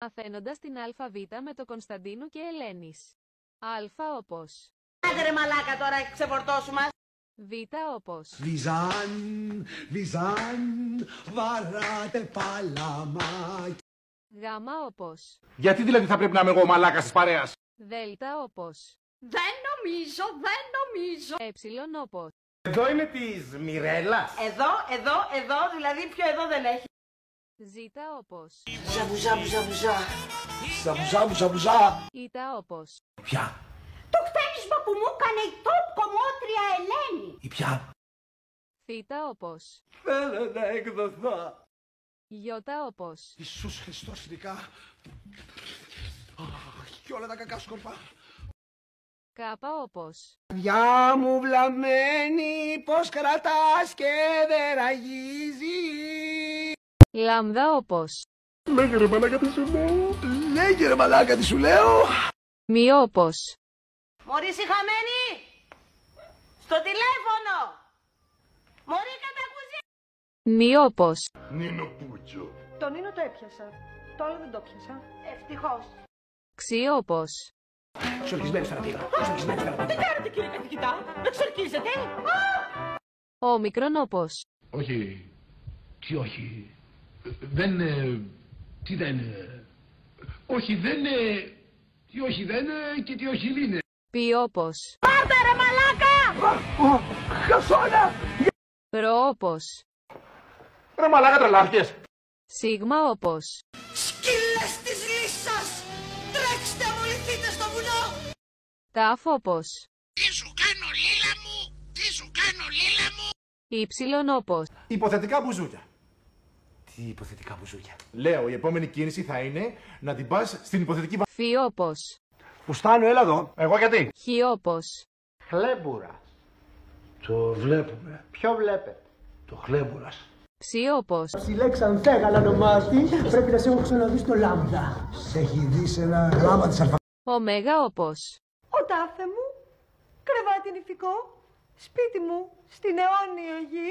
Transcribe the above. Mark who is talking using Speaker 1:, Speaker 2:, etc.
Speaker 1: Μαθαίνοντας την αλφαβήτα με το Κωνσταντίνου και Ελένης. Α όπως.
Speaker 2: Άντε ρε μαλάκα τώρα, ξεφορτώσου μας.
Speaker 1: Β όπως.
Speaker 3: Βυζάν, βυζάν, βαράτε παλάμα.
Speaker 1: Γ όπως.
Speaker 4: Γιατί δηλαδή θα πρέπει να είμαι εγώ ο μαλάκας της παρέας?
Speaker 1: Δ όπως.
Speaker 2: Δεν νομίζω.
Speaker 1: Ε όπως.
Speaker 4: Εδώ είναι της Μιρέλας.
Speaker 2: Εδώ, δηλαδή πιο εδώ δεν έχει.
Speaker 1: Ζ όπως.
Speaker 2: Ζαβουζά.
Speaker 3: Ζαβουζά.
Speaker 1: Ή όπως.
Speaker 3: Ποια?
Speaker 2: Το χτένισμα που μου έκανε η top κομμότρια Ελένη.
Speaker 3: Η ποια?
Speaker 1: Θ όπως.
Speaker 3: Θέλω να εκδοθώ.
Speaker 1: Ι όπως.
Speaker 3: Ιησούς Χριστός ειδικά. Και όλα τα κακά σκορπά.
Speaker 1: Κ όπως.
Speaker 3: Διά μου βλαμμένη, πως κρατάς και δεν ραγίζει.
Speaker 1: Λάμδα όπως.
Speaker 3: Λέγε ρε μαλάκα τι σου λέω. Λέγε ρε μαλάκα τι σου λέω.
Speaker 1: Μη όπως.
Speaker 2: Μωρή συχαμένη. Στο τηλέφωνο. Μωρή κατακουζί.
Speaker 1: Μη όπως.
Speaker 4: Νίνο Πούτσο.
Speaker 2: Το Νίνο το έπιασα. Το άλλο δεν το πιάσα. Ευτυχώς.
Speaker 1: Ξι όπως.
Speaker 3: Σορκισμένη στρατήρα.
Speaker 2: Τι κάνετε κύριε καθηγητά. Εξορκίζετε.
Speaker 1: Όμικρον όπως.
Speaker 5: Όχι. Τι όχι. Δεν... Τι δεν... Όχι δεν... Τι όχι δεν και τι όχι είναι.
Speaker 1: Πι όπως.
Speaker 2: Πάρτε ρε μαλάκα.
Speaker 3: Χασόνα.
Speaker 1: Ρο όπως.
Speaker 4: Ρε μαλάκα τρελάθηκες.
Speaker 1: Σίγμα όπως.
Speaker 2: Σκύλες της λύσας. Τρέξτε αμολυθείτε στο βουνό.
Speaker 1: Τάφ όπως.
Speaker 6: Τι σου κάνω λίλα μου, τι σου κάνω λίλα μου.
Speaker 1: Ήψιλον όπως.
Speaker 4: Υποθετικά μπουζούκια.
Speaker 3: Τι υποθετικά μπουζούκια.
Speaker 4: Λέω, η επόμενη κίνηση θα είναι να την πας στην υποθετική
Speaker 1: Φι όπως.
Speaker 3: Πουστάνο, έλα εδώ.
Speaker 4: Εγώ γιατί?
Speaker 1: Χ όπως.
Speaker 7: Χλέμπουρα.
Speaker 3: Το βλέπουμε.
Speaker 7: Ποιο βλέπετε?
Speaker 3: Το χλέμπουρας.
Speaker 1: Ψι όπως.
Speaker 8: Η λέξη Ανθέγαλα ονομάστη, πρέπει να σε έχω ξαναδεί στο Λάμδα.
Speaker 3: Σε έχει δει σε ένα γράμμα της αλφα...
Speaker 1: Ωμέγα όπως.
Speaker 2: Ο τάφε μου. Κρεβάτι νηφικό. Σπίτι μου. Στην αιώνια γη.